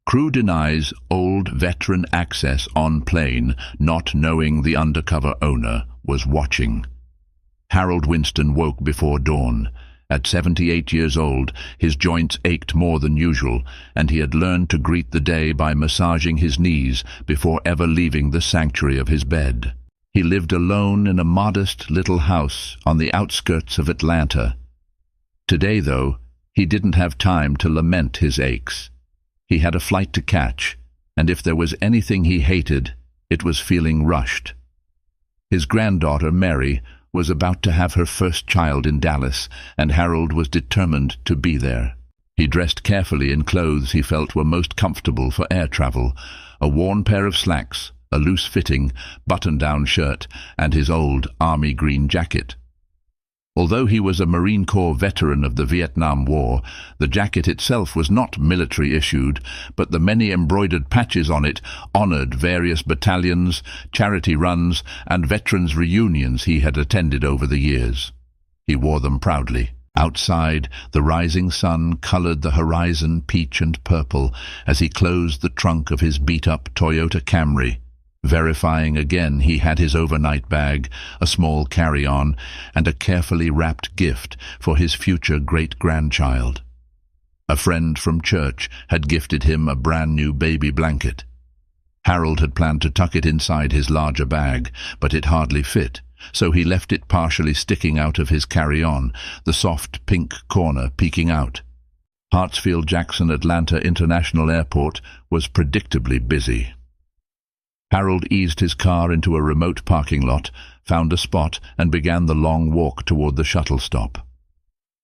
Crew denies old veteran access on plane, not knowing the undercover owner was watching. Harold Winston woke before dawn. At 78 years old, his joints ached more than usual, and he had learned to greet the day by massaging his knees before ever leaving the sanctuary of his bed. He lived alone in a modest little house on the outskirts of Atlanta. Today, though, he didn't have time to lament his aches. He had a flight to catch, and if there was anything he hated, it was feeling rushed. His granddaughter, Mary, was about to have her first child in Dallas, and Harold was determined to be there. He dressed carefully in clothes he felt were most comfortable for air travel: a worn pair of slacks, a loose-fitting, button-down shirt, and his old army green jacket. Although he was a Marine Corps veteran of the Vietnam War, the jacket itself was not military-issued, but the many embroidered patches on it honored various battalions, charity runs, and veterans' reunions he had attended over the years. He wore them proudly. Outside, the rising sun colored the horizon peach and purple as he closed the trunk of his beat-up Toyota Camry, verifying again he had his overnight bag, a small carry-on, and a carefully wrapped gift for his future great-grandchild. A friend from church had gifted him a brand-new baby blanket. Harold had planned to tuck it inside his larger bag, but it hardly fit, so he left it partially sticking out of his carry-on, the soft pink corner peeking out. Hartsfield-Jackson Atlanta International Airport was predictably busy. Harold eased his car into a remote parking lot, found a spot, and began the long walk toward the shuttle stop.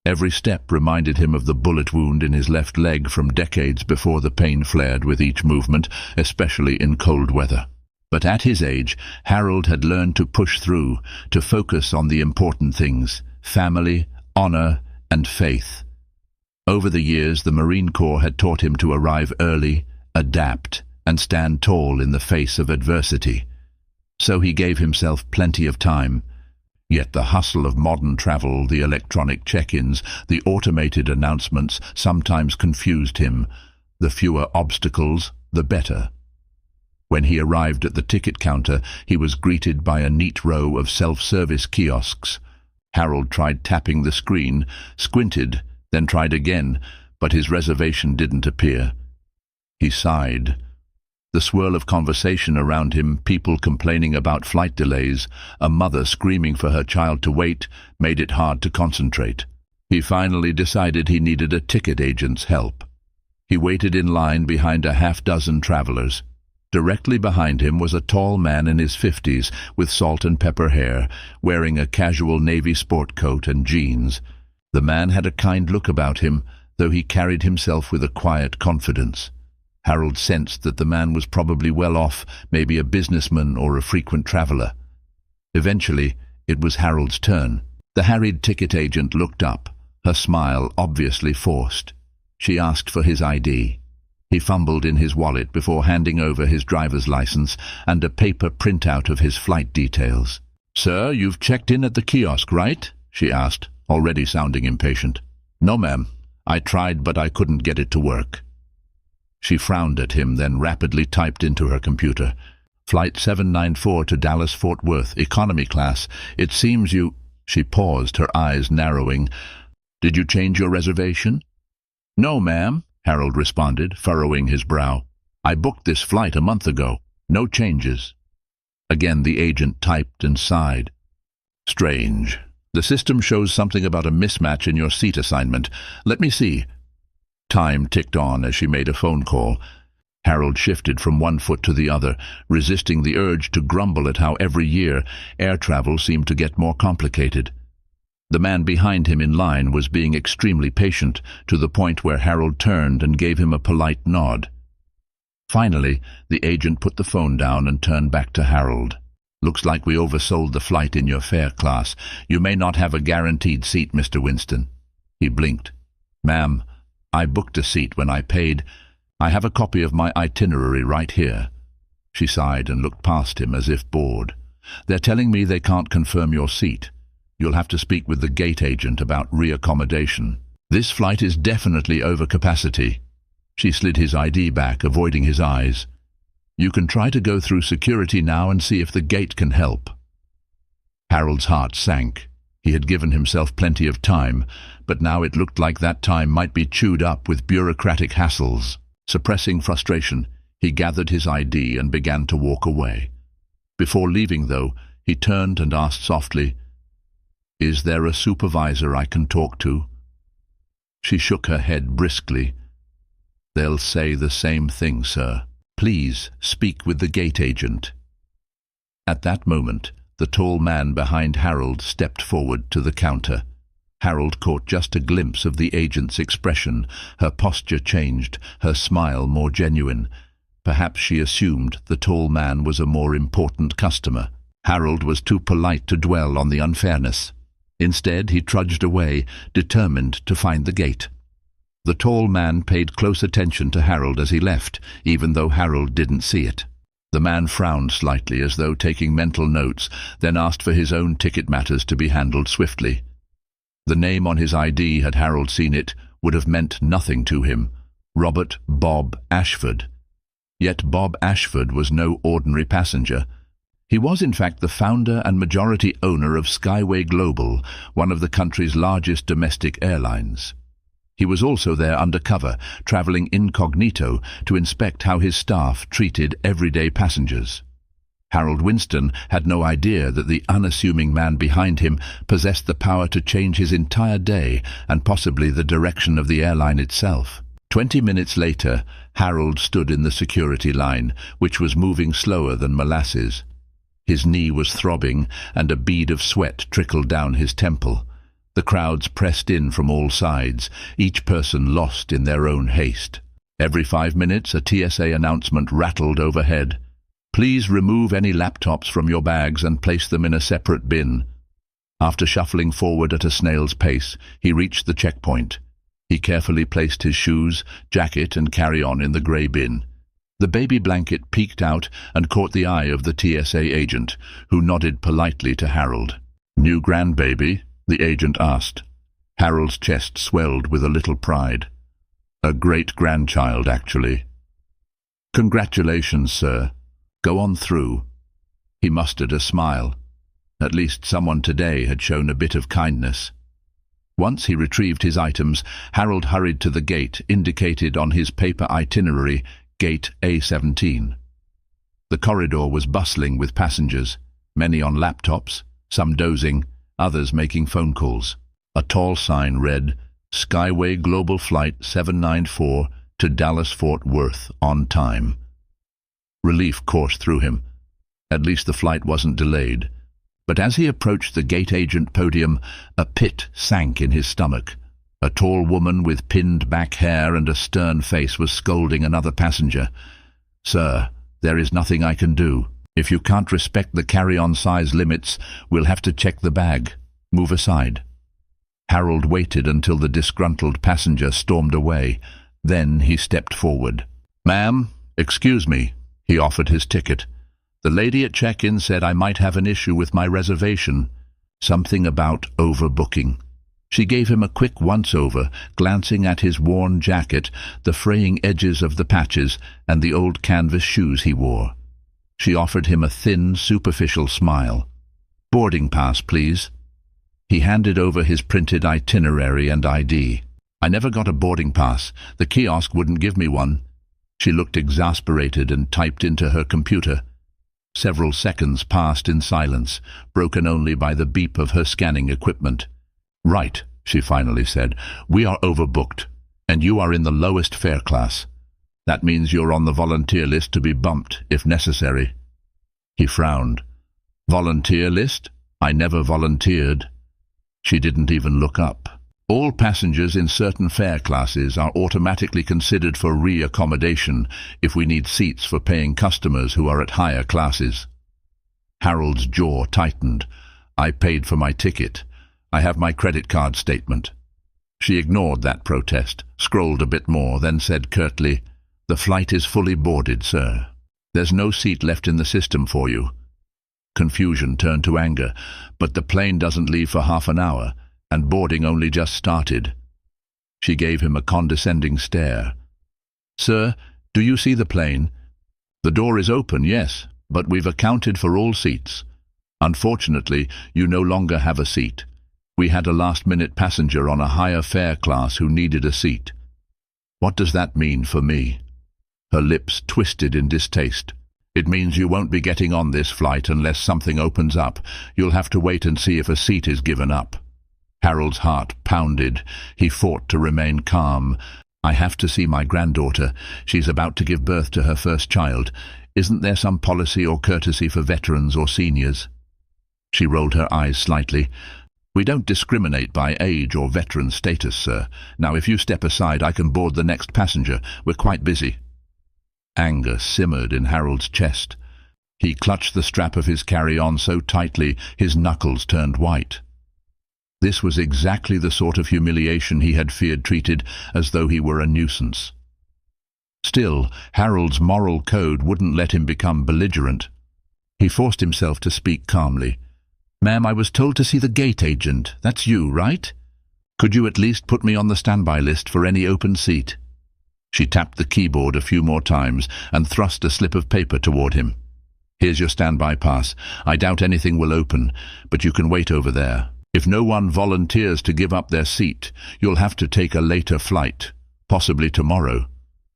Every step reminded him of the bullet wound in his left leg from decades before the pain flared with each movement, especially in cold weather. But at his age, Harold had learned to push through, to focus on the important things: family, honor, and faith. Over the years, the Marine Corps had taught him to arrive early, adapt, and stand tall in the face of adversity. So he gave himself plenty of time. Yet the hustle of modern travel, the electronic check-ins, the automated announcements sometimes confused him. The fewer obstacles, the better. When he arrived at the ticket counter, he was greeted by a neat row of self-service kiosks. Harold tried tapping the screen, squinted, then tried again, but his reservation didn't appear. He sighed. The swirl of conversation around him, people complaining about flight delays, a mother screaming for her child to wait, made it hard to concentrate. He finally decided he needed a ticket agent's help. He waited in line behind a half-dozen travelers. Directly behind him was a tall man in his 50s with salt and pepper hair, wearing a casual navy sport coat and jeans. The man had a kind look about him, though he carried himself with a quiet confidence. Harold sensed that the man was probably well off, maybe a businessman or a frequent traveler. Eventually, it was Harold's turn. The harried ticket agent looked up, her smile obviously forced. She asked for his ID. He fumbled in his wallet before handing over his driver's license and a paper printout of his flight details. "Sir, you've checked in at the kiosk, right?" she asked, already sounding impatient. "No, ma'am. I tried, but I couldn't get it to work." She frowned at him, then rapidly typed into her computer. "Flight 794 to Dallas-Fort Worth, economy class. It seems you—" She paused, her eyes narrowing. "Did you change your reservation?" "No, ma'am," Harold responded, furrowing his brow. "I booked this flight a month ago. No changes." Again the agent typed and sighed. "Strange. The system shows something about a mismatch in your seat assignment. Let me see." Time ticked on as she made a phone call. Harold shifted from one foot to the other, resisting the urge to grumble at how every year air travel seemed to get more complicated. The man behind him in line was being extremely patient, to the point where Harold turned and gave him a polite nod. Finally, the agent put the phone down and turned back to Harold. "Looks like we oversold the flight in your fare class. You may not have a guaranteed seat, Mr. Winston." He blinked. "Ma'am, I booked a seat when I paid. I have a copy of my itinerary right here." She sighed and looked past him as if bored. "They're telling me they can't confirm your seat. You'll have to speak with the gate agent about reaccommodation. This flight is definitely over capacity." She slid his ID back, avoiding his eyes. "You can try to go through security now and see if the gate can help." Harold's heart sank. He had given himself plenty of time, but now it looked like that time might be chewed up with bureaucratic hassles. Suppressing frustration, he gathered his ID and began to walk away. Before leaving, though, he turned and asked softly, "Is there a supervisor I can talk to?" She shook her head briskly. "They'll say the same thing, sir. Please speak with the gate agent." At that moment, the tall man behind Harold stepped forward to the counter. Harold caught just a glimpse of the agent's expression. Her posture changed, her smile more genuine. Perhaps she assumed the tall man was a more important customer. Harold was too polite to dwell on the unfairness. Instead, he trudged away, determined to find the gate. The tall man paid close attention to Harold as he left, even though Harold didn't see it. The man frowned slightly, as though taking mental notes, then asked for his own ticket matters to be handled swiftly. The name on his ID, had Harold seen it, would have meant nothing to him. Robert Bob Ashford. Yet Bob Ashford was no ordinary passenger. He was in fact the founder and majority owner of Skyway Global, one of the country's largest domestic airlines. He was also there undercover, traveling incognito to inspect how his staff treated everyday passengers. Harold Winston had no idea that the unassuming man behind him possessed the power to change his entire day and possibly the direction of the airline itself. 20 minutes later, Harold stood in the security line, which was moving slower than molasses. His knee was throbbing, and a bead of sweat trickled down his temple. The crowds pressed in from all sides, each person lost in their own haste. Every 5 minutes, a TSA announcement rattled overhead. "Please remove any laptops from your bags and place them in a separate bin." After shuffling forward at a snail's pace, he reached the checkpoint. He carefully placed his shoes, jacket and carry-on in the grey bin. The baby blanket peeked out and caught the eye of the TSA agent, who nodded politely to Harold. "New grandbaby?" the agent asked. Harold's chest swelled with a little pride. "A great-grandchild, actually." "Congratulations, sir. Go on through." He mustered a smile. At least someone today had shown a bit of kindness. Once he retrieved his items, Harold hurried to the gate indicated on his paper itinerary, Gate A17. The corridor was bustling with passengers, many on laptops, some dozing, others making phone calls. A tall sign read, "Skyway Global Flight 794 to Dallas-Fort Worth on time." Relief coursed through him. At least the flight wasn't delayed. But as he approached the gate agent podium, a pit sank in his stomach. A tall woman with pinned back hair and a stern face was scolding another passenger. "Sir, there is nothing I can do. If you can't respect the carry-on size limits, we'll have to check the bag. Move aside." Harold waited until the disgruntled passenger stormed away. Then he stepped forward. "Ma'am, excuse me." He offered his ticket. "The lady at check-in said I might have an issue with my reservation. Something about overbooking." She gave him a quick once-over, glancing at his worn jacket, the fraying edges of the patches, and the old canvas shoes he wore. She offered him a thin, superficial smile. "Boarding pass, please." He handed over his printed itinerary and ID. "I never got a boarding pass. The kiosk wouldn't give me one." She looked exasperated and typed into her computer. Several seconds passed in silence, broken only by the beep of her scanning equipment. "Right," she finally said. "We are overbooked, and you are in the lowest fare class. That means you're on the volunteer list to be bumped, if necessary." He frowned. "Volunteer list? I never volunteered." She didn't even look up. "All passengers in certain fare classes are automatically considered for re-accommodation if we need seats for paying customers who are at higher classes." Harold's jaw tightened. "I paid for my ticket. I have my credit card statement." She ignored that protest, scrolled a bit more, then said curtly, "The flight is fully boarded, sir. There's no seat left in the system for you." Confusion turned to anger. "But the plane doesn't leave for half an hour, and boarding only just started." She gave him a condescending stare. "Sir, do you see the plane?" "The door is open, yes, but we've accounted for all seats. Unfortunately, you no longer have a seat. We had a last-minute passenger on a higher fare class who needed a seat." "What does that mean for me?" Her lips twisted in distaste. "It means you won't be getting on this flight unless something opens up. You'll have to wait and see if a seat is given up." Harold's heart pounded. He fought to remain calm. "I have to see my granddaughter. She's about to give birth to her first child. Isn't there some policy or courtesy for veterans or seniors?" She rolled her eyes slightly. "We don't discriminate by age or veteran status, sir. Now, if you step aside, I can board the next passenger. We're quite busy." Anger simmered in Harold's chest. He clutched the strap of his carry-on so tightly his knuckles turned white. This was exactly the sort of humiliation he had feared, treated as though he were a nuisance. Still, Harold's moral code wouldn't let him become belligerent. He forced himself to speak calmly. "Ma'am, I was told to see the gate agent. That's you, right? Could you at least put me on the standby list for any open seat?" She tapped the keyboard a few more times and thrust a slip of paper toward him. "Here's your standby pass. I doubt anything will open, but you can wait over there. If no one volunteers to give up their seat, you'll have to take a later flight, possibly tomorrow."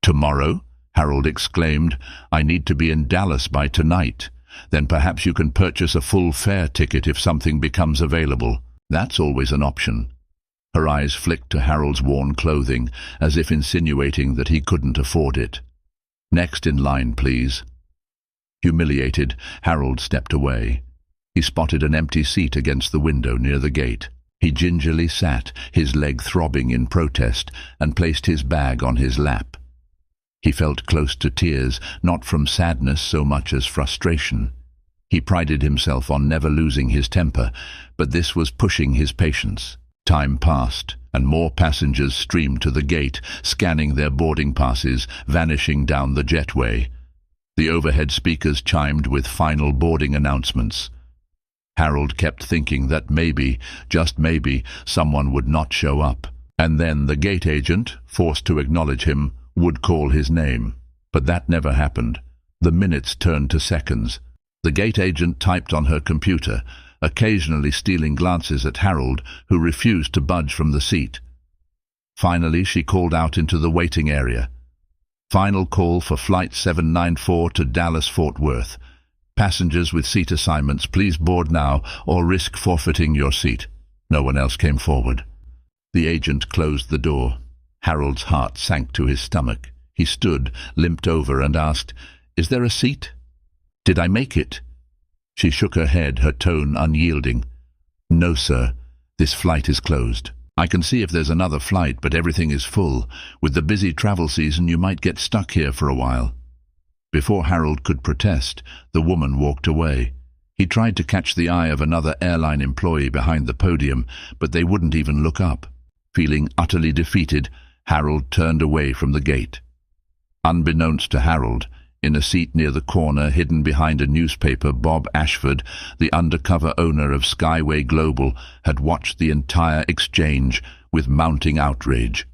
"Tomorrow?" Harold exclaimed. "I need to be in Dallas by tonight. Then perhaps you can purchase a full fare ticket if something becomes available. That's always an option." Her eyes flicked to Harold's worn clothing, as if insinuating that he couldn't afford it. "Next in line, please." Humiliated, Harold stepped away. He spotted an empty seat against the window near the gate. He gingerly sat, his leg throbbing in protest, and placed his bag on his lap. He felt close to tears, not from sadness so much as frustration. He prided himself on never losing his temper, but this was pushing his patience. Time passed, and more passengers streamed to the gate, scanning their boarding passes, vanishing down the jetway. The overhead speakers chimed with final boarding announcements. Harold kept thinking that maybe, just maybe, someone would not show up. And then the gate agent, forced to acknowledge him, would call his name. But that never happened. The minutes turned to seconds. The gate agent typed on her computer, occasionally stealing glances at Harold, who refused to budge from the seat. Finally, she called out into the waiting area. "Final call for Flight 794 to Dallas-Fort Worth. Passengers with seat assignments, please board now or risk forfeiting your seat." No one else came forward. The agent closed the door. Harold's heart sank to his stomach. He stood, limped over, and asked, "Is there a seat? Did I make it?" She shook her head, her tone unyielding. "No, sir. This flight is closed. I can see if there's another flight, but everything is full. With the busy travel season, you might get stuck here for a while." Before Harold could protest, the woman walked away. He tried to catch the eye of another airline employee behind the podium, but they wouldn't even look up. Feeling utterly defeated, Harold turned away from the gate. Unbeknownst to Harold, in a seat near the corner, hidden behind a newspaper, Bob Ashford, the undercover owner of Skyway Global, had watched the entire exchange with mounting outrage.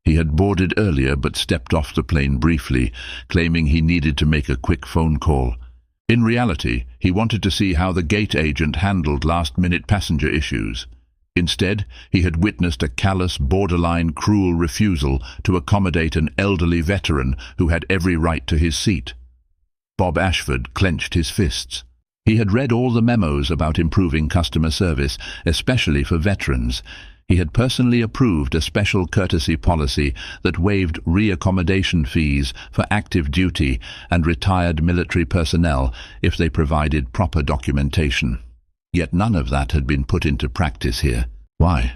He had boarded earlier but stepped off the plane briefly, claiming he needed to make a quick phone call. In reality, he wanted to see how the gate agent handled last-minute passenger issues. Instead, he had witnessed a callous, borderline cruel refusal to accommodate an elderly veteran who had every right to his seat. Bob Ashford clenched his fists. He had read all the memos about improving customer service, especially for veterans. He had personally approved a special courtesy policy that waived reaccommodation fees for active duty and retired military personnel if they provided proper documentation. Yet none of that had been put into practice here. Why?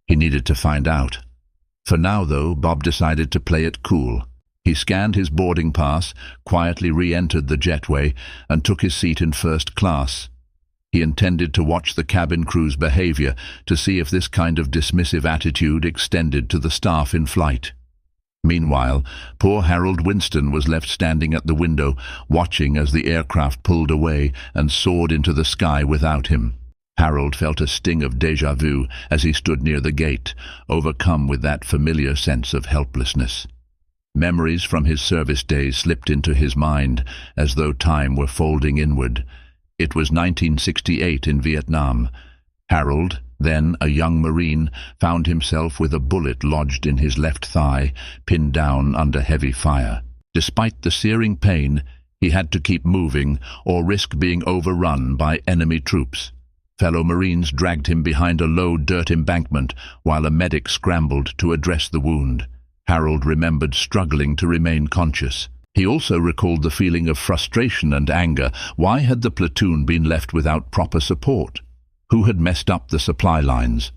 He needed to find out. For now, though, Bob decided to play it cool. He scanned his boarding pass, quietly re-entered the jetway, and took his seat in first class. He intended to watch the cabin crew's behavior to see if this kind of dismissive attitude extended to the staff in flight. Meanwhile, poor Harold Winston was left standing at the window, watching as the aircraft pulled away and soared into the sky without him. Harold felt a sting of déjà vu as he stood near the gate, overcome with that familiar sense of helplessness. Memories from his service days slipped into his mind as though time were folding inward. It was 1968 in Vietnam. Harold, then a young Marine, found himself with a bullet lodged in his left thigh, pinned down under heavy fire. Despite the searing pain, he had to keep moving or risk being overrun by enemy troops. Fellow Marines dragged him behind a low dirt embankment while a medic scrambled to address the wound. Harold remembered struggling to remain conscious. He also recalled the feeling of frustration and anger. Why had the platoon been left without proper support? Who had messed up the supply lines?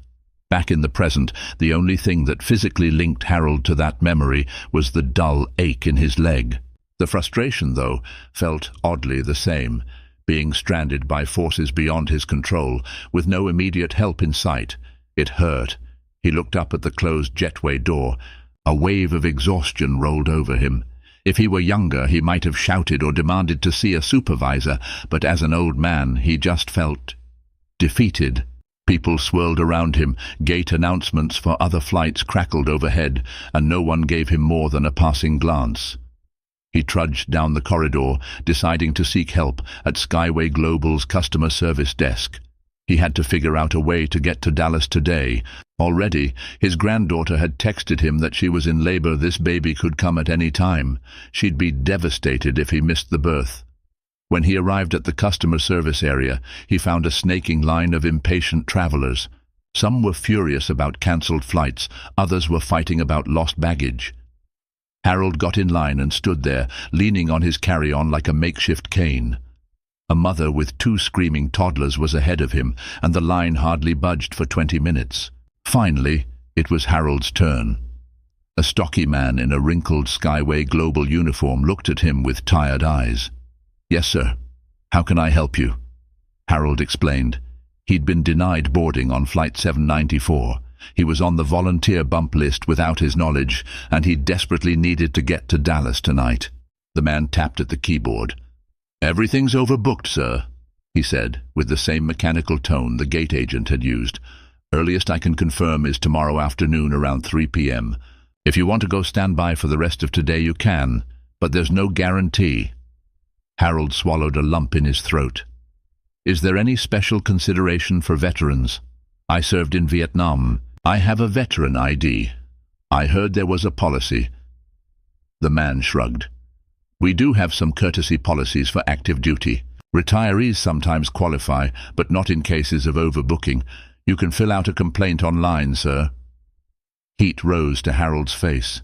Back in the present, the only thing that physically linked Harold to that memory was the dull ache in his leg. The frustration, though, felt oddly the same. Being stranded by forces beyond his control, with no immediate help in sight. It hurt. He looked up at the closed jetway door. A wave of exhaustion rolled over him. If he were younger, he might have shouted or demanded to see a supervisor, but as an old man, he just felt defeated. People swirled around him, gate announcements for other flights crackled overhead, and no one gave him more than a passing glance. He trudged down the corridor, deciding to seek help at Skyway Global's customer service desk. He had to figure out a way to get to Dallas today. Already, his granddaughter had texted him that she was in labor. This baby could come at any time. She'd be devastated if he missed the birth. When he arrived at the customer service area, he found a snaking line of impatient travelers. Some were furious about cancelled flights, others were fighting about lost baggage. Harold got in line and stood there, leaning on his carry-on like a makeshift cane. A mother with 2 screaming toddlers was ahead of him, and the line hardly budged for 20 minutes. Finally, it was Harold's turn. A stocky man in a wrinkled Skyway Global uniform looked at him with tired eyes. "Yes, sir. How can I help you?" Harold explained. He'd been denied boarding on Flight 794. He was on the volunteer bump list without his knowledge, and he desperately needed to get to Dallas tonight. The man tapped at the keyboard. "Everything's overbooked, sir," he said, with the same mechanical tone the gate agent had used. "Earliest I can confirm is tomorrow afternoon around 3 p.m. If you want to go stand by for the rest of today, you can, but there's no guarantee." Harold swallowed a lump in his throat. "Is there any special consideration for veterans? I served in Vietnam. I have a veteran ID. I heard there was a policy." The man shrugged. "We do have some courtesy policies for active duty. Retirees sometimes qualify, but not in cases of overbooking. You can fill out a complaint online, sir." Heat rose to Harold's face.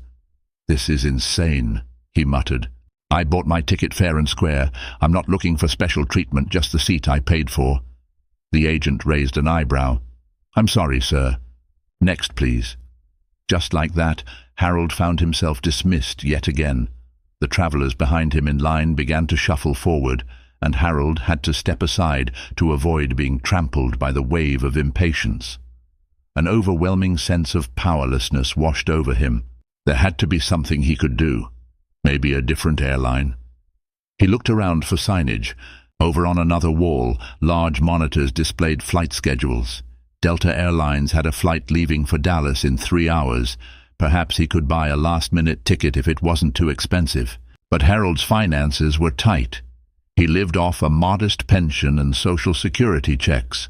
"This is insane," he muttered. "I bought my ticket fair and square. I'm not looking for special treatment, just the seat I paid for." The agent raised an eyebrow. "I'm sorry, sir. Next, please." Just like that, Harold found himself dismissed yet again. The travelers behind him in line began to shuffle forward, and Harold had to step aside to avoid being trampled by the wave of impatience. An overwhelming sense of powerlessness washed over him. There had to be something he could do. Maybe a different airline. He looked around for signage. Over on another wall, large monitors displayed flight schedules. Delta Airlines had a flight leaving for Dallas in 3 hours. Perhaps he could buy a last-minute ticket if it wasn't too expensive. But Harold's finances were tight. He lived off a modest pension and Social Security checks.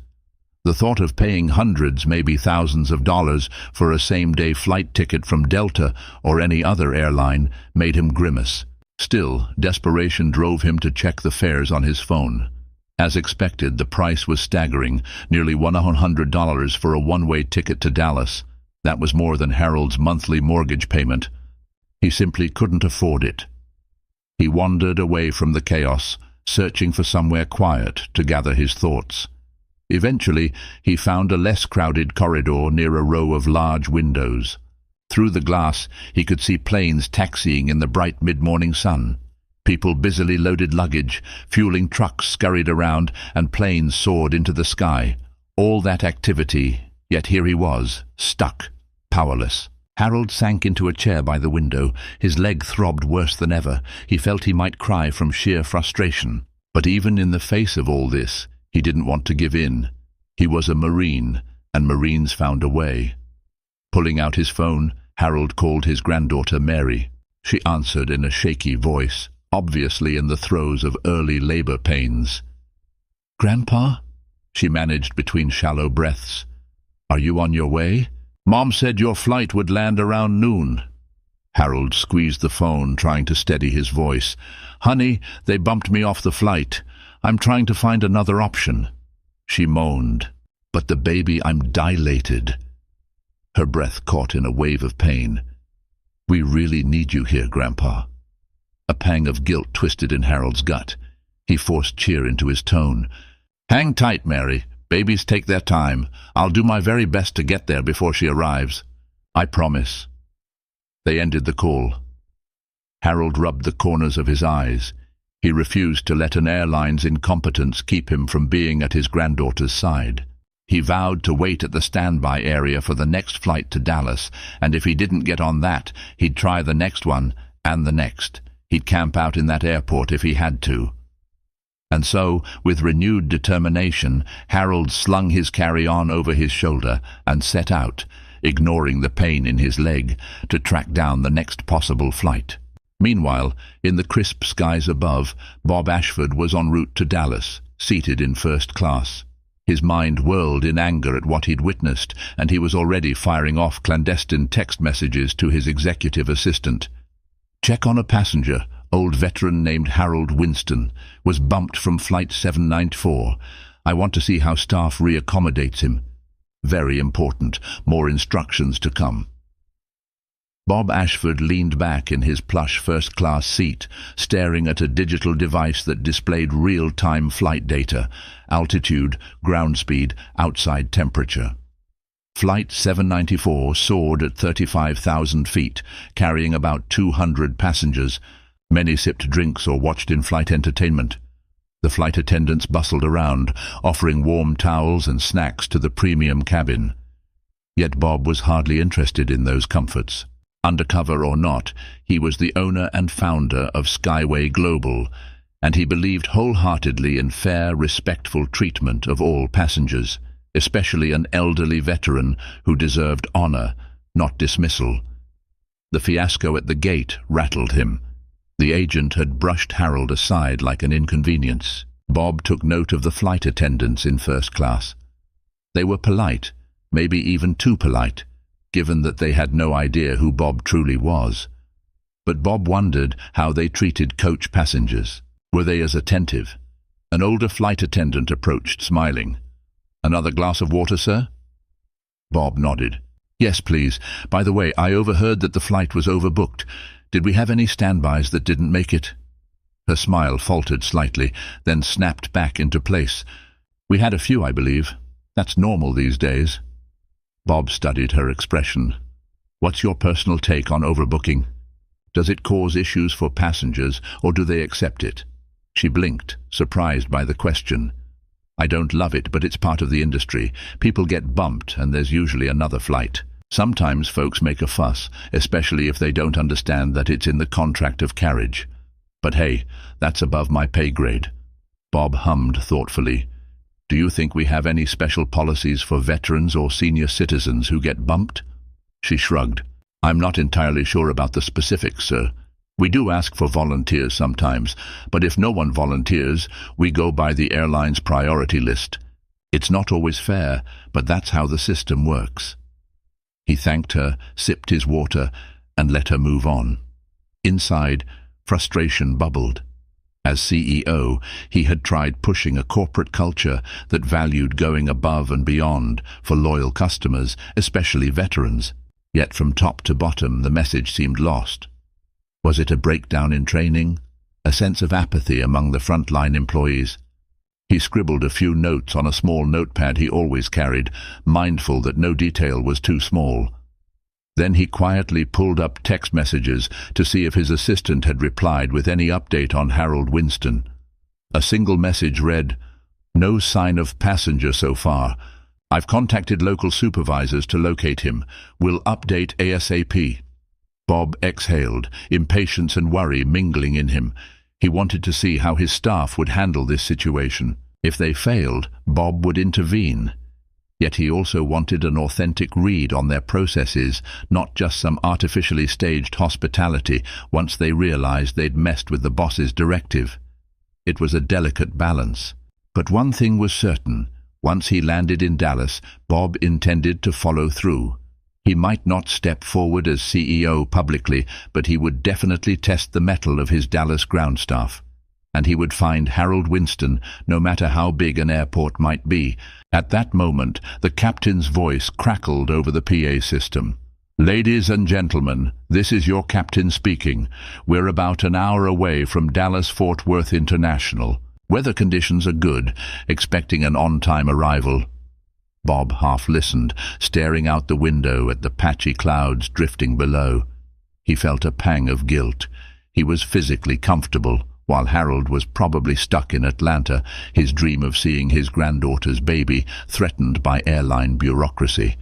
The thought of paying hundreds, maybe thousands of dollars for a same-day flight ticket from Delta or any other airline made him grimace. Still, desperation drove him to check the fares on his phone. As expected, the price was staggering, nearly $100 for a one-way ticket to Dallas. That was more than Harold's monthly mortgage payment. He simply couldn't afford it. He wandered away from the chaos, searching for somewhere quiet to gather his thoughts. Eventually, he found a less crowded corridor near a row of large windows. Through the glass, he could see planes taxiing in the bright mid-morning sun. People busily loaded luggage, fueling trucks scurried around, and planes soared into the sky. All that activity, yet here he was, stuck, powerless. Harold sank into a chair by the window. His leg throbbed worse than ever. He felt he might cry from sheer frustration. But even in the face of all this, he didn't want to give in. He was a Marine, and Marines found a way. Pulling out his phone, Harold called his granddaughter Mary. she answered in a shaky voice, obviously in the throes of early labor pains. "Grandpa?" she managed between shallow breaths. "Are you on your way? Mom said your flight would land around noon." Harold squeezed the phone, trying to steady his voice. "Honey, they bumped me off the flight. I'm trying to find another option." She moaned. "But the baby, I'm dilated." Her breath caught in a wave of pain. "We really need you here, Grandpa." A pang of guilt twisted in Harold's gut. He forced cheer into his tone. "Hang tight, Mary. Babies take their time. I'll do my very best to get there before she arrives. I promise." They ended the call. Harold rubbed the corners of his eyes. He refused to let an airline's incompetence keep him from being at his granddaughter's side. He vowed to wait at the standby area for the next flight to Dallas, and if he didn't get on that, he'd try the next one and the next. He'd camp out in that airport if he had to. And so, with renewed determination, Harold slung his carry-on over his shoulder and set out, ignoring the pain in his leg, to track down the next possible flight. Meanwhile, in the crisp skies above, Bob Ashford was en route to Dallas, seated in first class. His mind whirled in anger at what he'd witnessed, and he was already firing off clandestine text messages to his executive assistant. "Check on a passenger, old veteran named Harold Winston, was bumped from Flight 794. I want to see how staff reaccommodates him. Very important. More instructions to come." Bob Ashford leaned back in his plush first-class seat, staring at a digital device that displayed real-time flight data: altitude, ground speed, outside temperature. Flight 794 soared at 35,000 feet, carrying about 200 passengers. Many sipped drinks or watched in-flight entertainment. The flight attendants bustled around, offering warm towels and snacks to the premium cabin. Yet Bob was hardly interested in those comforts. Undercover or not, he was the owner and founder of Skyway Global, and he believed wholeheartedly in fair, respectful treatment of all passengers, especially an elderly veteran who deserved honor, not dismissal. The fiasco at the gate rattled him. The agent had brushed Harold aside like an inconvenience. Bob took note of the flight attendants in first class. They were polite, maybe even too polite, given that they had no idea who Bob truly was. But Bob wondered how they treated coach passengers. Were they as attentive? An older flight attendant approached, smiling. "Another glass of water, sir?" Bob nodded. "Yes, please. By the way, I overheard that the flight was overbooked. Did we have any standbys that didn't make it?" Her smile faltered slightly, then snapped back into place. "We had a few, I believe. That's normal these days." Bob studied her expression. "What's your personal take on overbooking? Does it cause issues for passengers, or do they accept it?" She blinked, surprised by the question. "I don't love it, but it's part of the industry. People get bumped, and there's usually another flight. Sometimes folks make a fuss, especially if they don't understand that it's in the contract of carriage. But hey, that's above my pay grade." Bob hummed thoughtfully. "Do you think we have any special policies for veterans or senior citizens who get bumped?" She shrugged. "I'm not entirely sure about the specifics, sir. We do ask for volunteers sometimes, but if no one volunteers, we go by the airline's priority list. It's not always fair, but that's how the system works." He thanked her, sipped his water, and let her move on. Inside, frustration bubbled. As CEO, he had tried pushing a corporate culture that valued going above and beyond for loyal customers, especially veterans. Yet from top to bottom, the message seemed lost. Was it a breakdown in training? A sense of apathy among the frontline employees? He scribbled a few notes on a small notepad he always carried, mindful that no detail was too small. Then he quietly pulled up text messages to see if his assistant had replied with any update on Harold Winston. A single message read, "No sign of passenger so far. I've contacted local supervisors to locate him. Will update ASAP." Bob exhaled, impatience and worry mingling in him. He wanted to see how his staff would handle this situation. If they failed, Bob would intervene. Yet he also wanted an authentic read on their processes, not just some artificially staged hospitality once they realized they'd messed with the boss's directive. It was a delicate balance. But one thing was certain. Once he landed in Dallas, Bob intended to follow through. He might not step forward as CEO publicly, but he would definitely test the mettle of his Dallas ground staff. And he would find Harold Winston, no matter how big an airport might be. At that moment, the captain's voice crackled over the PA system. "Ladies and gentlemen, this is your captain speaking. We're about an hour away from Dallas-Fort Worth International. Weather conditions are good, expecting an on-time arrival." Bob half listened, staring out the window at the patchy clouds drifting below. He felt a pang of guilt. He was physically comfortable, while Harold was probably stuck in Atlanta, his dream of seeing his granddaughter's baby threatened by airline bureaucracy.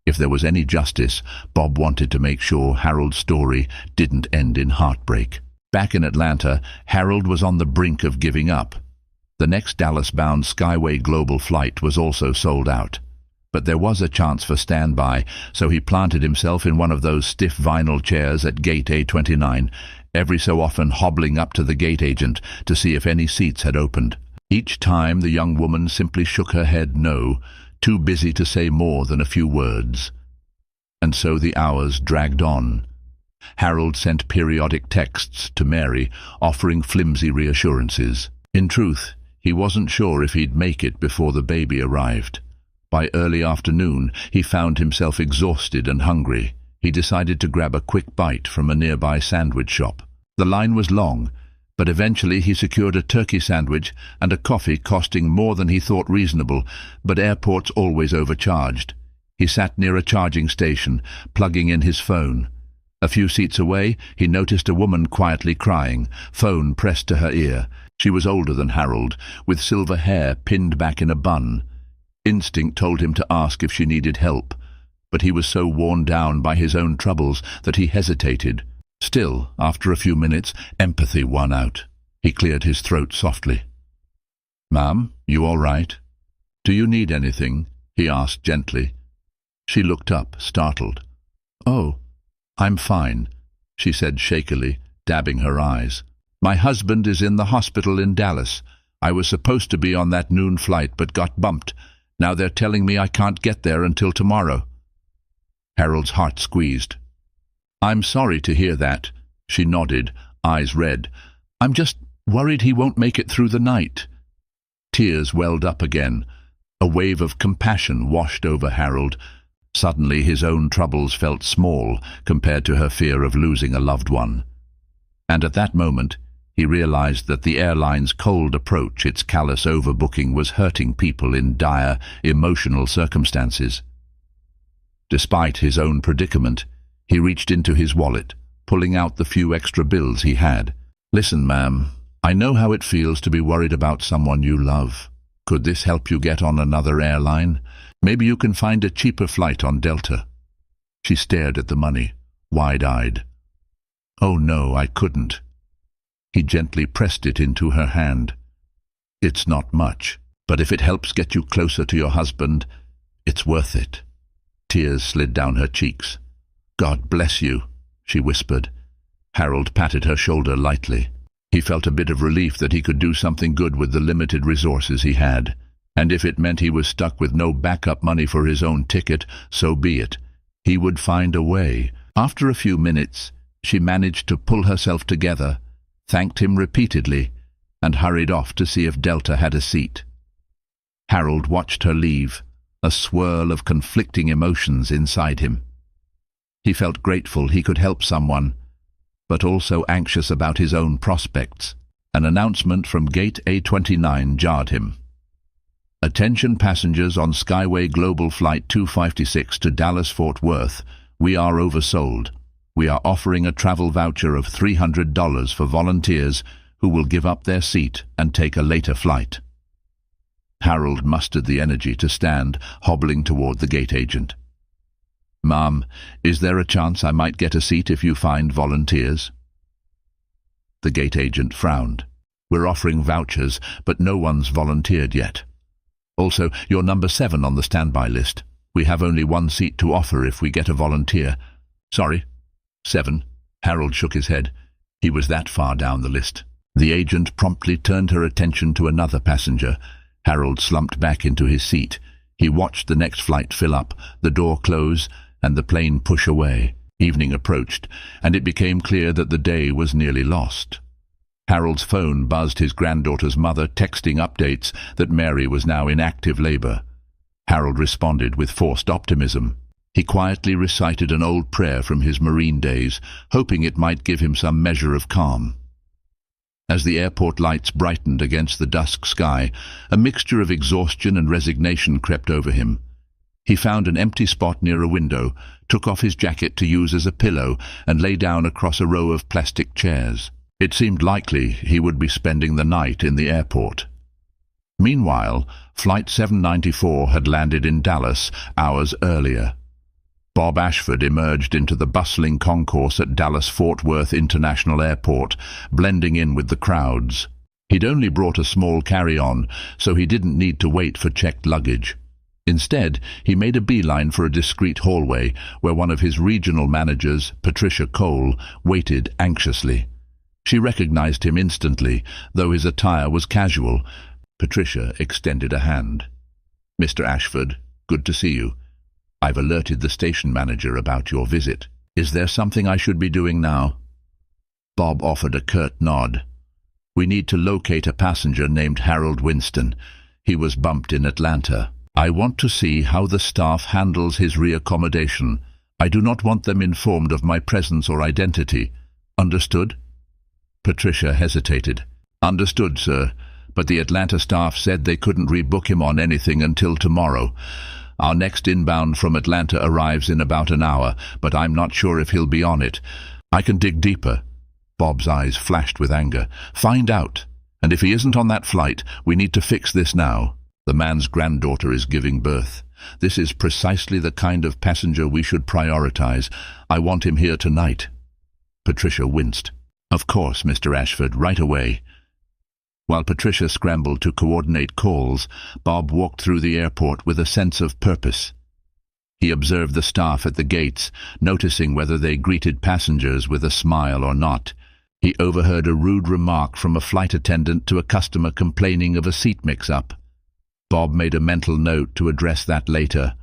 If there was any justice, Bob wanted to make sure Harold's story didn't end in heartbreak. Back in Atlanta, Harold was on the brink of giving up. The next Dallas-bound Skyway Global flight was also sold out. But there was a chance for standby, so he planted himself in one of those stiff vinyl chairs at Gate A29, every so often hobbling up to the gate agent to see if any seats had opened. Each time the young woman simply shook her head no, too busy to say more than a few words. And so the hours dragged on. Harold sent periodic texts to Mary, offering flimsy reassurances. In truth, he wasn't sure if he'd make it before the baby arrived. By early afternoon, he found himself exhausted and hungry. He decided to grab a quick bite from a nearby sandwich shop. The line was long, but eventually he secured a turkey sandwich and a coffee costing more than he thought reasonable, but airports always overcharged. He sat near a charging station, plugging in his phone. A few seats away, he noticed a woman quietly crying, phone pressed to her ear. She was older than Harold, with silver hair pinned back in a bun. Instinct told him to ask if she needed help, but he was so worn down by his own troubles that he hesitated. Still, after a few minutes, empathy won out. He cleared his throat softly. "Ma'am, you all right? Do you need anything?" he asked gently. She looked up, startled. "Oh, I'm fine," she said shakily, dabbing her eyes. "My husband is in the hospital in Dallas. I was supposed to be on that noon flight but got bumped. Now they're telling me I can't get there until tomorrow." Harold's heart squeezed. "I'm sorry to hear that," she nodded, eyes red. "I'm just worried he won't make it through the night." Tears welled up again. A wave of compassion washed over Harold. Suddenly his own troubles felt small compared to her fear of losing a loved one. And at that moment, he realized that the airline's cold approach, its callous overbooking, was hurting people in dire, emotional circumstances. Despite his own predicament, he reached into his wallet, pulling out the few extra bills he had. "Listen, ma'am, I know how it feels to be worried about someone you love. Could this help you get on another airline? Maybe you can find a cheaper flight on Delta." She stared at the money, wide-eyed. "Oh no, I couldn't." He gently pressed it into her hand. "It's not much, but if it helps get you closer to your husband, it's worth it." Tears slid down her cheeks. "God bless you," she whispered. Harold patted her shoulder lightly. He felt a bit of relief that he could do something good with the limited resources he had. And if it meant he was stuck with no backup money for his own ticket, so be it. He would find a way. After a few minutes, she managed to pull herself together, thanked him repeatedly, and hurried off to see if Delta had a seat. Harold watched her leave, a swirl of conflicting emotions inside him. He felt grateful he could help someone, but also anxious about his own prospects. An announcement from Gate A29 jarred him. "Attention passengers on Skyway Global Flight 256 to Dallas-Fort Worth. We are oversold. We are offering a travel voucher of $300 for volunteers who will give up their seat and take a later flight." Harold mustered the energy to stand, hobbling toward the gate agent. "Ma'am, is there a chance I might get a seat if you find volunteers?" The gate agent frowned. "We're offering vouchers, but no one's volunteered yet. Also, you're number 7 on the standby list. We have only 1 seat to offer if we get a volunteer. Sorry, 7. Harold shook his head. He was that far down the list. The agent promptly turned her attention to another passenger. Harold slumped back into his seat. He watched the next flight fill up, the door close, and the plane push away. Evening approached, and it became clear that the day was nearly lost. Harold's phone buzzed his granddaughter's mother, texting updates that Mary was now in active labor. Harold responded with forced optimism. He quietly recited an old prayer from his Marine days, hoping it might give him some measure of calm. As the airport lights brightened against the dusk sky, a mixture of exhaustion and resignation crept over him. He found an empty spot near a window, took off his jacket to use as a pillow, and lay down across a row of plastic chairs. It seemed likely he would be spending the night in the airport. Meanwhile, Flight 794 had landed in Dallas hours earlier. Bob Ashford emerged into the bustling concourse at Dallas-Fort Worth International Airport, blending in with the crowds. He'd only brought a small carry-on, so he didn't need to wait for checked luggage. Instead, he made a beeline for a discreet hallway where one of his regional managers, Patricia Cole, waited anxiously. She recognized him instantly, though his attire was casual. Patricia extended a hand. "Mr. Ashford, good to see you. I've alerted the station manager about your visit. Is there something I should be doing now?" Bob offered a curt nod. "We need to locate a passenger named Harold Winston. He was bumped in Atlanta. I want to see how the staff handles his reaccommodation. I do not want them informed of my presence or identity. Understood?" Patricia hesitated. "Understood, sir, but the Atlanta staff said they couldn't rebook him on anything until tomorrow. Our next inbound from Atlanta arrives in about an hour, but I'm not sure if he'll be on it. I can dig deeper." Bob's eyes flashed with anger. "Find out. And if he isn't on that flight, we need to fix this now. The man's granddaughter is giving birth. This is precisely the kind of passenger we should prioritize. I want him here tonight." Patricia winced. "Of course, Mr. Ashford, right away." While Patricia scrambled to coordinate calls, Bob walked through the airport with a sense of purpose. He observed the staff at the gates, noticing whether they greeted passengers with a smile or not. He overheard a rude remark from a flight attendant to a customer complaining of a seat mix-up. Bob made a mental note to address that later.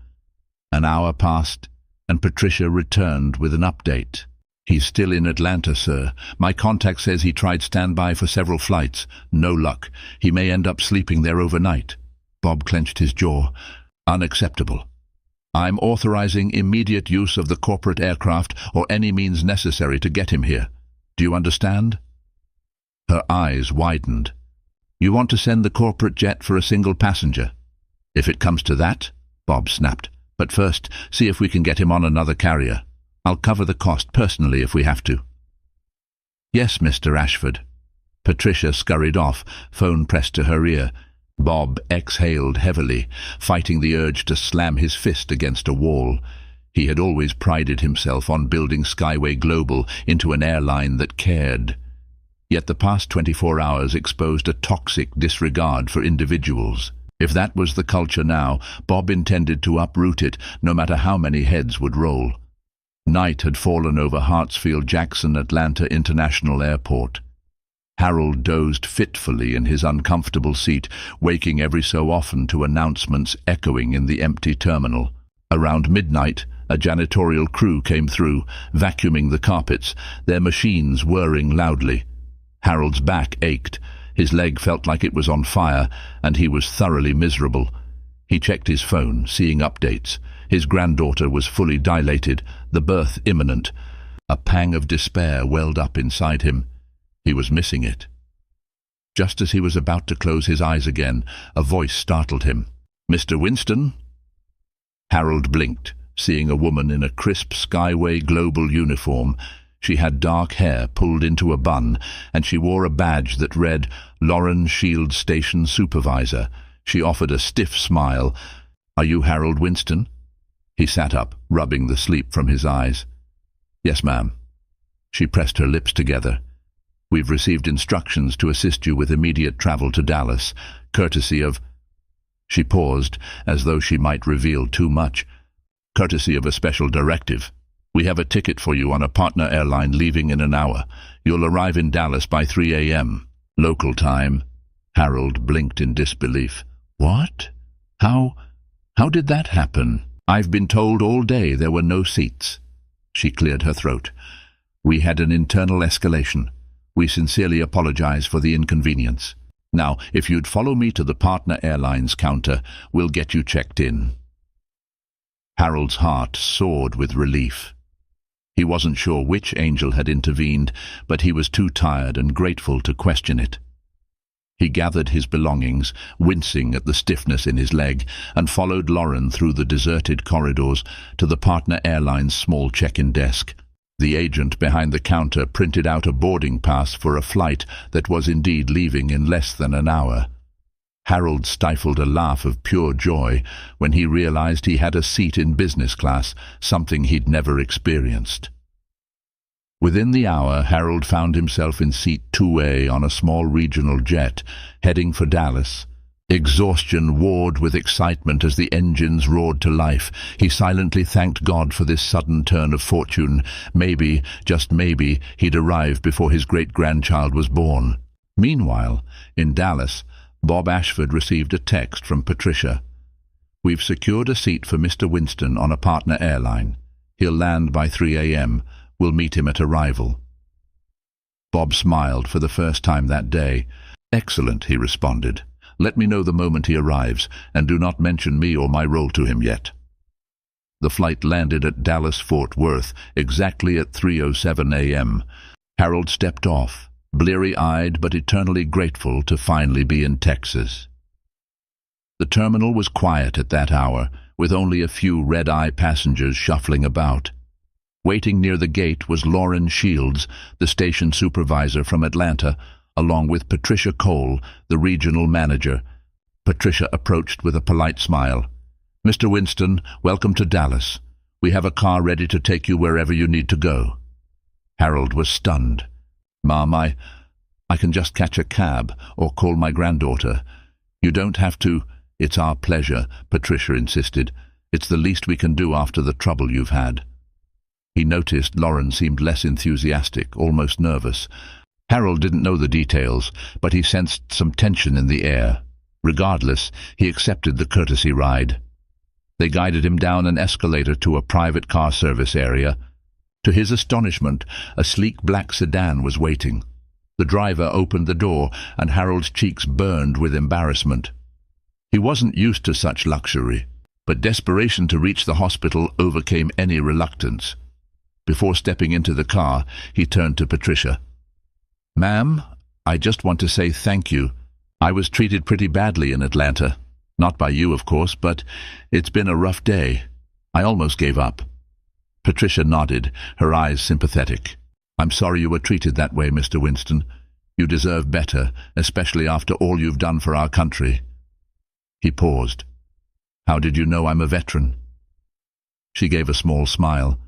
An hour passed, and Patricia returned with an update. "He's still in Atlanta, sir. My contact says he tried standby for several flights. No luck. He may end up sleeping there overnight." Bob clenched his jaw. "Unacceptable. I'm authorizing immediate use of the corporate aircraft or any means necessary to get him here. Do you understand?" Her eyes widened. "You want to send the corporate jet for a single passenger?" "If it comes to that," Bob snapped. "But first, see if we can get him on another carrier. I'll cover the cost personally if we have to." "Yes, Mr. Ashford." Patricia scurried off, phone pressed to her ear. Bob exhaled heavily, fighting the urge to slam his fist against a wall. He had always prided himself on building Skyway Global into an airline that cared. Yet the past 24 hours exposed a toxic disregard for individuals. If that was the culture now, Bob intended to uproot it, no matter how many heads would roll. Night had fallen over Hartsfield-Jackson Atlanta International Airport. Harold dozed fitfully in his uncomfortable seat, waking every so often to announcements echoing in the empty terminal. Around midnight, a janitorial crew came through, vacuuming the carpets, their machines whirring loudly. Harold's back ached, his leg felt like it was on fire, and he was thoroughly miserable. He checked his phone, seeing updates. His granddaughter was fully dilated, the birth imminent. A pang of despair welled up inside him. He was missing it. Just as he was about to close his eyes again, a voice startled him. "Mr. Winston?" Harold blinked, seeing a woman in a crisp Skyway Global uniform. She had dark hair pulled into a bun, and she wore a badge that read, "Lauren Shield Station Supervisor." She offered a stiff smile. "Are you Harold Winston?" He sat up, rubbing the sleep from his eyes. "Yes, ma'am." She pressed her lips together. "We've received instructions to assist you with immediate travel to Dallas, courtesy of—" She paused, as though she might reveal too much. "Courtesy of a special directive. We have a ticket for you on a partner airline leaving in an hour. You'll arrive in Dallas by 3 a.m. local time." Harold blinked in disbelief. "What? How did that happen? I've been told all day there were no seats." She cleared her throat. "We had an internal escalation. We sincerely apologize for the inconvenience. Now, if you'd follow me to the partner airlines counter, we'll get you checked in." Harold's heart soared with relief. He wasn't sure which angel had intervened, but he was too tired and grateful to question it. He gathered his belongings, wincing at the stiffness in his leg, and followed Lauren through the deserted corridors to the partner airline's small check-in desk. The agent behind the counter printed out a boarding pass for a flight that was indeed leaving in less than an hour. Harold stifled a laugh of pure joy when he realized he had a seat in business class, something he'd never experienced. Within the hour, Harold found himself in seat 2A on a small regional jet, heading for Dallas. Exhaustion warred with excitement as the engines roared to life. He silently thanked God for this sudden turn of fortune. Maybe, just maybe, he'd arrive before his great-grandchild was born. Meanwhile, in Dallas, Bob Ashford received a text from Patricia. "We've secured a seat for Mr. Winston on a partner airline. He'll land by 3 a.m. We'll meet him at arrival." Bob smiled for the first time that day. "Excellent," he responded. "Let me know the moment he arrives, and do not mention me or my role to him yet." The flight landed at Dallas-Fort Worth exactly at 3:07 a.m. Harold stepped off, bleary-eyed but eternally grateful to finally be in Texas. The terminal was quiet at that hour, with only a few red-eye passengers shuffling about. Waiting near the gate was Lauren Shields, the station supervisor from Atlanta, along with Patricia Cole, the regional manager. Patricia approached with a polite smile. "Mr. Winston, welcome to Dallas. We have a car ready to take you wherever you need to go." Harold was stunned. "Ma'am, I can just catch a cab or call my granddaughter. You don't have to." "It's our pleasure," Patricia insisted. "It's the least we can do after the trouble you've had." He noticed Lauren seemed less enthusiastic, almost nervous. Harold didn't know the details, but he sensed some tension in the air. Regardless, he accepted the courtesy ride. They guided him down an escalator to a private car service area. To his astonishment, a sleek black sedan was waiting. The driver opened the door, and Harold's cheeks burned with embarrassment. He wasn't used to such luxury, but desperation to reach the hospital overcame any reluctance. Before stepping into the car, he turned to Patricia. "Ma'am, I just want to say thank you. I was treated pretty badly in Atlanta. Not by you, of course, but it's been a rough day. I almost gave up." Patricia nodded, her eyes sympathetic. "I'm sorry you were treated that way, Mr. Winston. You deserve better, especially after all you've done for our country." He paused. "How did you know I'm a veteran?" She gave a small smile.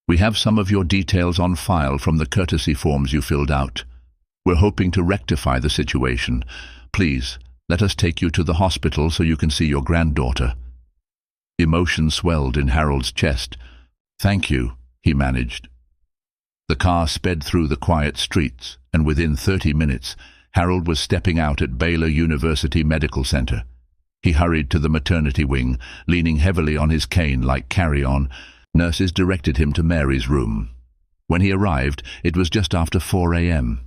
"We have some of your details on file from the courtesy forms you filled out. We're hoping to rectify the situation. Please, let us take you to the hospital so you can see your granddaughter." Emotion swelled in Harold's chest. "Thank you," he managed. The car sped through the quiet streets, and within 30 minutes, Harold was stepping out at Baylor University Medical Center. He hurried to the maternity wing, leaning heavily on his cane like carry-on. Nurses directed him to Mary's room. When he arrived, it was just after 4 a.m.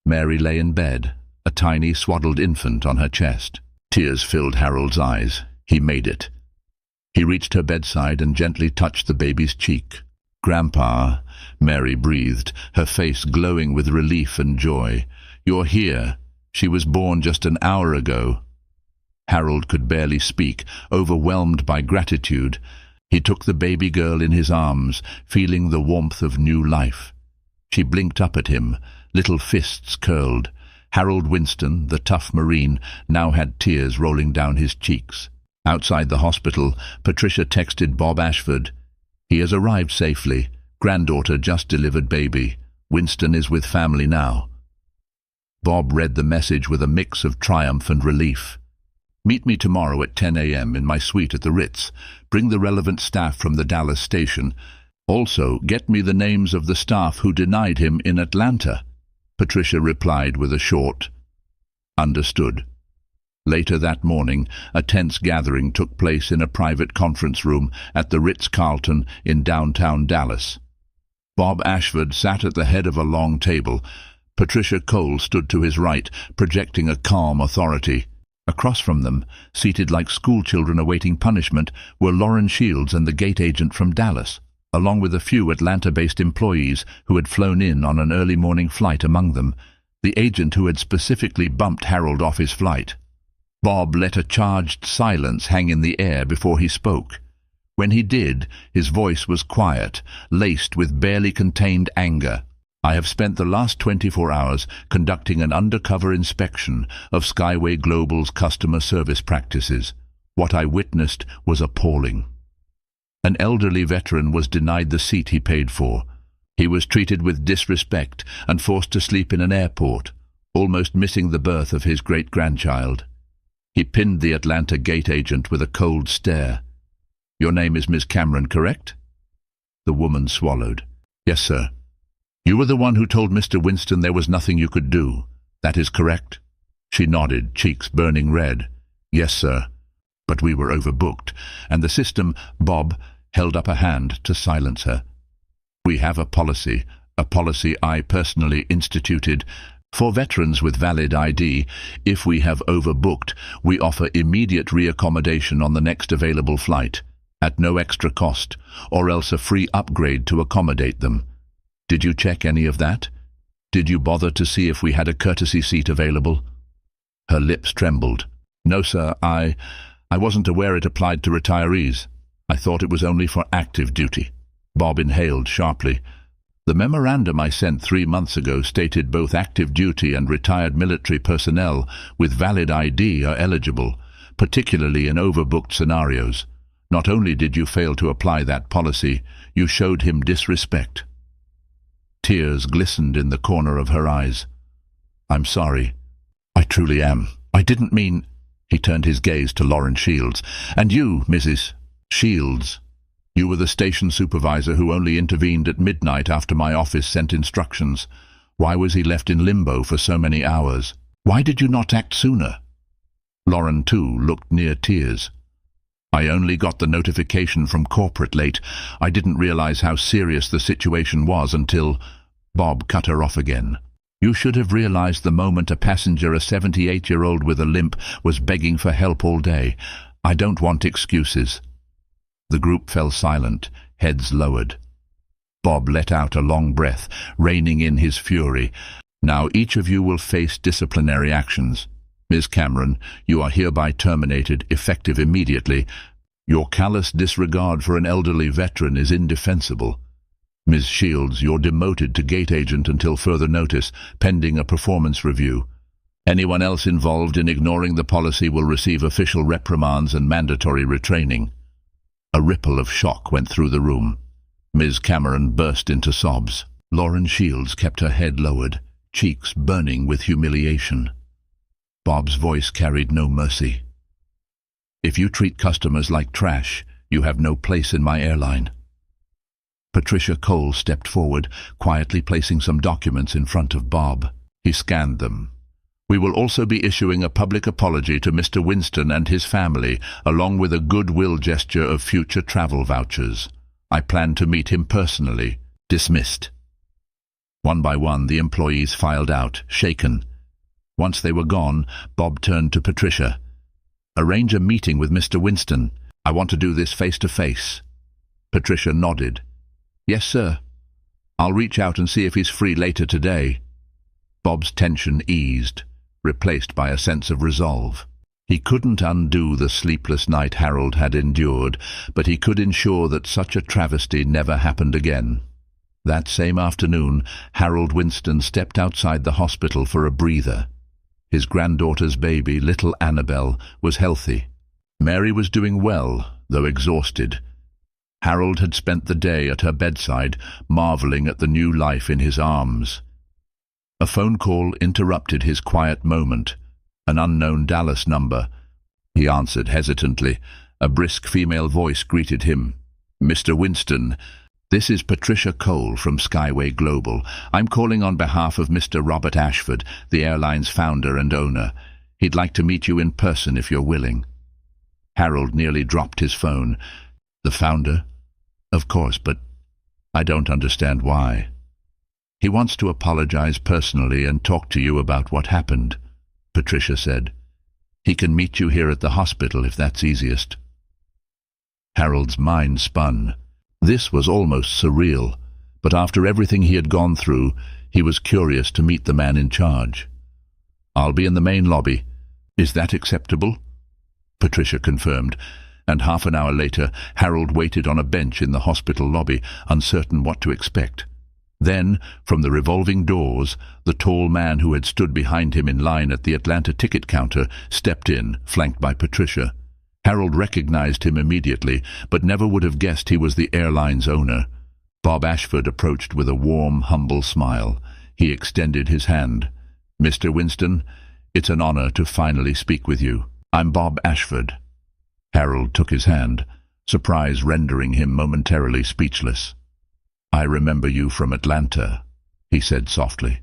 Mary lay in bed, a tiny swaddled infant on her chest. Tears filled Harold's eyes. He made it. He reached her bedside and gently touched the baby's cheek. "Grandpa," Mary breathed, her face glowing with relief and joy. "You're here. She was born just an hour ago." Harold could barely speak, overwhelmed by gratitude. He took the baby girl in his arms, feeling the warmth of new life. She blinked up at him, little fists curled. Harold Winston, the tough Marine, now had tears rolling down his cheeks. Outside the hospital, Patricia texted Bob Ashford. "He has arrived safely. Granddaughter just delivered baby. Winston is with family now." Bob read the message with a mix of triumph and relief. Meet me tomorrow at 10 a.m. in my suite at the Ritz. Bring the relevant staff from the Dallas station. Also, get me the names of the staff who denied him in Atlanta." Patricia replied with a short, "Understood." Later that morning, a tense gathering took place in a private conference room at the Ritz-Carlton in downtown Dallas. Bob Ashford sat at the head of a long table. Patricia Cole stood to his right, projecting a calm authority. Across from them, seated like schoolchildren awaiting punishment, were Lauren Shields and the gate agent from Dallas, along with a few Atlanta-based employees who had flown in on an early morning flight, among them the agent who had specifically bumped Harold off his flight. Bob let a charged silence hang in the air before he spoke. When he did, his voice was quiet, laced with barely contained anger. "I have spent the last 24 hours conducting an undercover inspection of Skyway Global's customer service practices. What I witnessed was appalling. An elderly veteran was denied the seat he paid for. He was treated with disrespect and forced to sleep in an airport, almost missing the birth of his great-grandchild. He pinned the Atlanta gate agent with a cold stare. "Your name is Ms. Cameron, correct?" The woman swallowed. "Yes, sir." "You were the one who told Mr. Winston there was nothing you could do. That is correct?" She nodded, cheeks burning red. "Yes, sir. But we were overbooked, and the system—" Bob held up a hand to silence her. "We have a policy I personally instituted. For veterans with valid ID, if we have overbooked, we offer immediate reaccommodation on the next available flight, at no extra cost, or else a free upgrade to accommodate them. Did you check any of that? Did you bother to see if we had a courtesy seat available?" Her lips trembled. "No, sir, I wasn't aware it applied to retirees. I thought it was only for active duty." Bob inhaled sharply. "The memorandum I sent 3 months ago stated both active duty and retired military personnel with valid ID are eligible, particularly in overbooked scenarios. Not only did you fail to apply that policy, you showed him disrespect." Tears glistened in the corner of her eyes. "I'm sorry. I truly am. I didn't mean—" He turned his gaze to Lauren Shields. "And you, Mrs. Shields, you were the station supervisor who only intervened at midnight after my office sent instructions. Why was he left in limbo for so many hours? Why did you not act sooner?" Lauren, too, looked near tears. "I only got the notification from corporate late. I didn't realize how serious the situation was until—" Bob cut her off again. "You should have realized the moment a passenger, a 78-year-old with a limp, was begging for help all day. I don't want excuses." The group fell silent, heads lowered. Bob let out a long breath, reining in his fury. "Now each of you will face disciplinary actions. Ms. Cameron, you are hereby terminated, effective immediately. Your callous disregard for an elderly veteran is indefensible. Ms. Shields, you're demoted to gate agent until further notice, pending a performance review. Anyone else involved in ignoring the policy will receive official reprimands and mandatory retraining." A ripple of shock went through the room. Ms. Cameron burst into sobs. Lauren Shields kept her head lowered, cheeks burning with humiliation. Bob's voice carried no mercy. "If you treat customers like trash, you have no place in my airline." Patricia Cole stepped forward, quietly placing some documents in front of Bob. He scanned them. "We will also be issuing a public apology to Mr. Winston and his family, along with a goodwill gesture of future travel vouchers. I plan to meet him personally." Dismissed. One by one, the employees filed out, shaken. Once they were gone, Bob turned to Patricia. "Arrange a meeting with Mr. Winston. I want to do this face-to-face." Patricia nodded. "Yes, sir. I'll reach out and see if he's free later today." Bob's tension eased, replaced by a sense of resolve. He couldn't undo the sleepless night Harold had endured, but he could ensure that such a travesty never happened again. That same afternoon, Harold Winston stepped outside the hospital for a breather. His granddaughter's baby, little Annabelle, was healthy. Mary was doing well, though exhausted. Harold had spent the day at her bedside, marveling at the new life in his arms. A phone call interrupted his quiet moment. An unknown Dallas number. he answered hesitantly. A brisk female voice greeted him. "Mr. Winston, this is Patricia Cole from Skyway Global. I'm calling on behalf of Mr. Robert Ashford, the airline's founder and owner. He'd like to meet you in person if you're willing." Harold nearly dropped his phone. "The founder? Of course, but I don't understand why." "He wants to apologize personally and talk to you about what happened," Patricia said. "He can meet you here at the hospital if that's easiest." Harold's mind spun. This was almost surreal, but after everything he had gone through, he was curious to meet the man in charge. "I'll be in the main lobby. Is that acceptable?" Patricia confirmed, and half an hour later Harold waited on a bench in the hospital lobby, uncertain what to expect. Then, from the revolving doors, the tall man who had stood behind him in line at the Atlanta ticket counter stepped in, flanked by Patricia. Harold recognized him immediately, but never would have guessed he was the airline's owner. Bob Ashford approached with a warm, humble smile. He extended his hand. "Mr. Winston, it's an honor to finally speak with you. I'm Bob Ashford." Harold took his hand, surprise rendering him momentarily speechless. "I remember you from Atlanta," he said softly.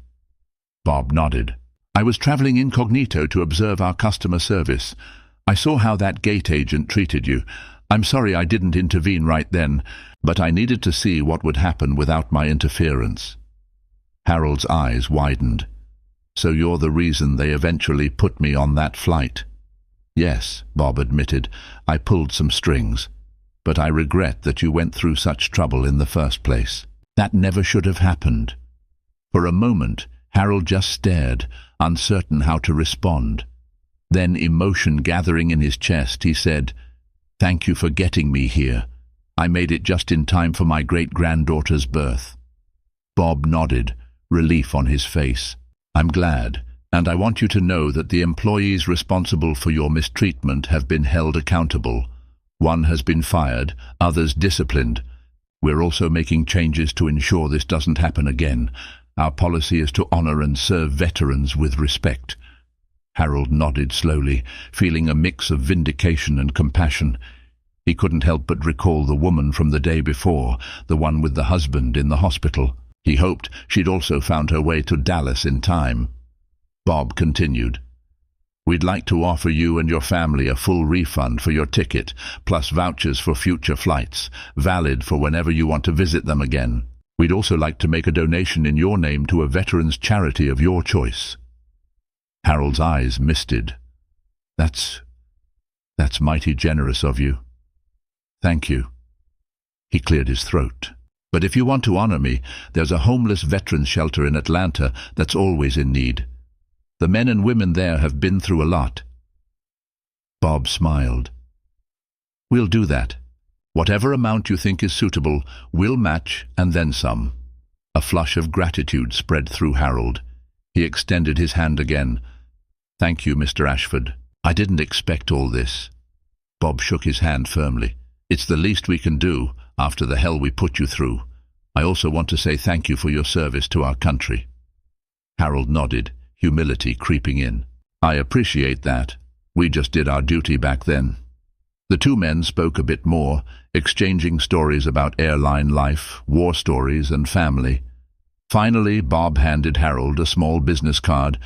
Bob nodded. "I was traveling incognito to observe our customer service. I saw how that gate agent treated you. I'm sorry I didn't intervene right then, but I needed to see what would happen without my interference." Harold's eyes widened. "So you're the reason they eventually put me on that flight?" "Yes," Bob admitted. "I pulled some strings. But I regret that you went through such trouble in the first place. That never should have happened." For a moment, Harold just stared, uncertain how to respond. Then, emotion gathering in his chest, he said, "Thank you for getting me here. I made it just in time for my great-granddaughter's birth." Bob nodded, relief on his face. "I'm glad, and I want you to know that the employees responsible for your mistreatment have been held accountable. One has been fired, others disciplined. We're also making changes to ensure this doesn't happen again. Our policy is to honor and serve veterans with respect." Harold nodded slowly, feeling a mix of vindication and compassion. He couldn't help but recall the woman from the day before, the one with the husband in the hospital. He hoped she'd also found her way to Dallas in time. Bob continued, "We'd like to offer you and your family a full refund for your ticket, plus vouchers for future flights, valid for whenever you want to visit them again. We'd also like to make a donation in your name to a veterans charity of your choice." Harold's eyes misted. That's mighty generous of you. Thank you." He cleared his throat. "But if you want to honor me, there's a homeless veterans shelter in Atlanta that's always in need. The men and women there have been through a lot." Bob smiled. "We'll do that. Whatever amount you think is suitable, we'll match and then some." A flush of gratitude spread through Harold. He extended his hand again. "Thank you, Mr. Ashford. I didn't expect all this." Bob shook his hand firmly. "It's the least we can do after the hell we put you through. I also want to say thank you for your service to our country." Harold nodded, humility creeping in. "I appreciate that. We just did our duty back then." The two men spoke a bit more, exchanging stories about airline life, war stories, and family. Finally, Bob handed Harold a small business card.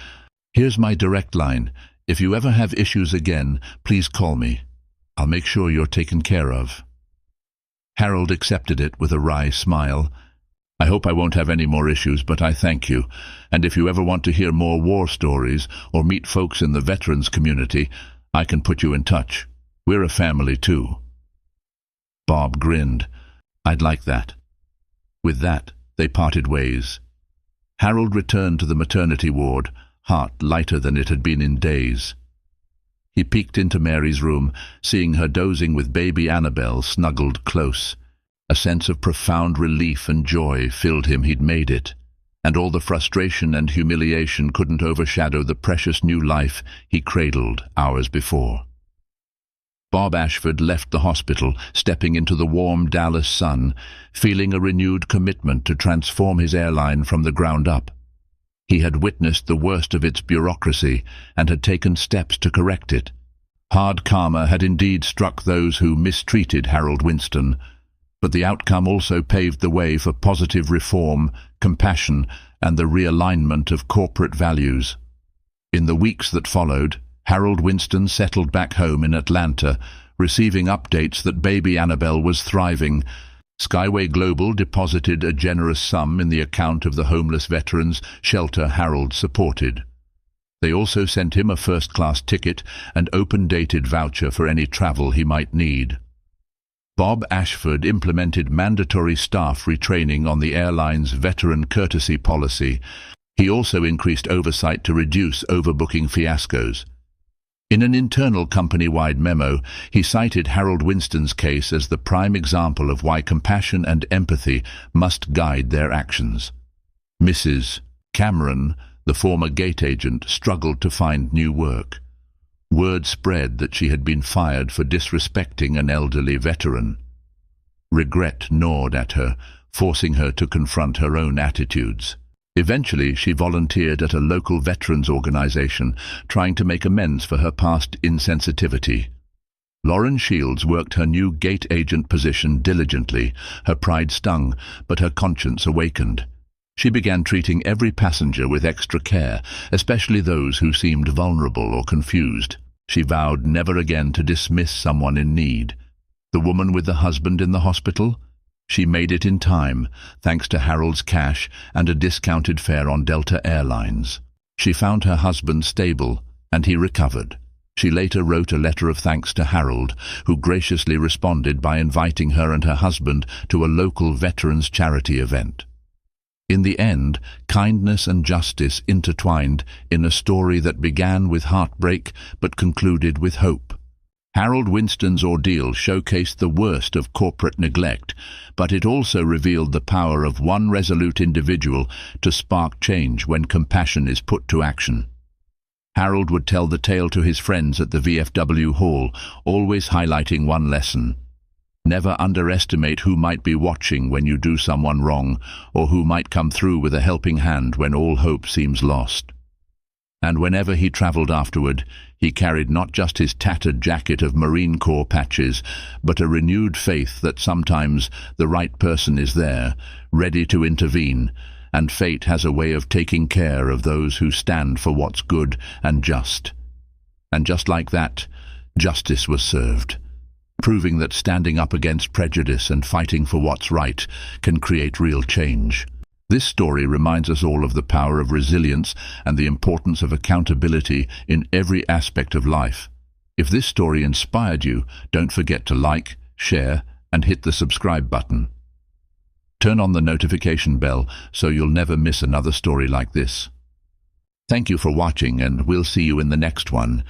"Here's my direct line. If you ever have issues again, please call me. I'll make sure you're taken care of." Harold accepted it with a wry smile. "I hope I won't have any more issues, but I thank you. And if you ever want to hear more war stories or meet folks in the veterans community, I can put you in touch. We're a family too." Bob grinned. "I'd like that." With that, they parted ways. Harold returned to the maternity ward, heart lighter than it had been in days. He peeked into Mary's room, seeing her dozing with baby Annabelle snuggled close. A sense of profound relief and joy filled him. He'd made it, and all the frustration and humiliation couldn't overshadow the precious new life he cradled hours before. Bob Ashford left the hospital, stepping into the warm Dallas sun, feeling a renewed commitment to transform his airline from the ground up. He had witnessed the worst of its bureaucracy and had taken steps to correct it. Hard karma had indeed struck those who mistreated Harold Winston, but the outcome also paved the way for positive reform, compassion, and the realignment of corporate values. In the weeks that followed, Harold Winston settled back home in Atlanta, receiving updates that baby Annabelle was thriving. Skyway Global deposited a generous sum in the account of the homeless veterans shelter Harold supported. They also sent him a first-class ticket and open-dated voucher for any travel he might need. Bob Ashford implemented mandatory staff retraining on the airline's veteran courtesy policy. He also increased oversight to reduce overbooking fiascos. In an internal company-wide memo, he cited Harold Winston's case as the prime example of why compassion and empathy must guide their actions. Mrs. Cameron, the former gate agent, struggled to find new work. Word spread that she had been fired for disrespecting an elderly veteran. Regret gnawed at her, forcing her to confront her own attitudes. Eventually, she volunteered at a local veterans organization, trying to make amends for her past insensitivity. Lauren Shields worked her new gate agent position diligently. Her pride stung, but her conscience awakened. She began treating every passenger with extra care, especially those who seemed vulnerable or confused. She vowed never again to dismiss someone in need. The woman with the husband in the hospital? She made it in time, thanks to Harold's cash and a discounted fare on Delta Airlines. She found her husband stable, and he recovered. She later wrote a letter of thanks to Harold, who graciously responded by inviting her and her husband to a local veterans charity event. In the end, kindness and justice intertwined in a story that began with heartbreak but concluded with hope. Harold Winston's ordeal showcased the worst of corporate neglect, but it also revealed the power of one resolute individual to spark change when compassion is put to action. Harold would tell the tale to his friends at the VFW Hall, always highlighting one lesson. Never underestimate who might be watching when you do someone wrong, or who might come through with a helping hand when all hope seems lost. And whenever he traveled afterward, he carried not just his tattered jacket of Marine Corps patches, but a renewed faith that sometimes the right person is there, ready to intervene, and fate has a way of taking care of those who stand for what's good and just. And just like that, justice was served, proving that standing up against prejudice and fighting for what's right can create real change. This story reminds us all of the power of resilience and the importance of accountability in every aspect of life. If this story inspired you, don't forget to like, share, and hit the subscribe button. Turn on the notification bell so you'll never miss another story like this. Thank you for watching, and we'll see you in the next one.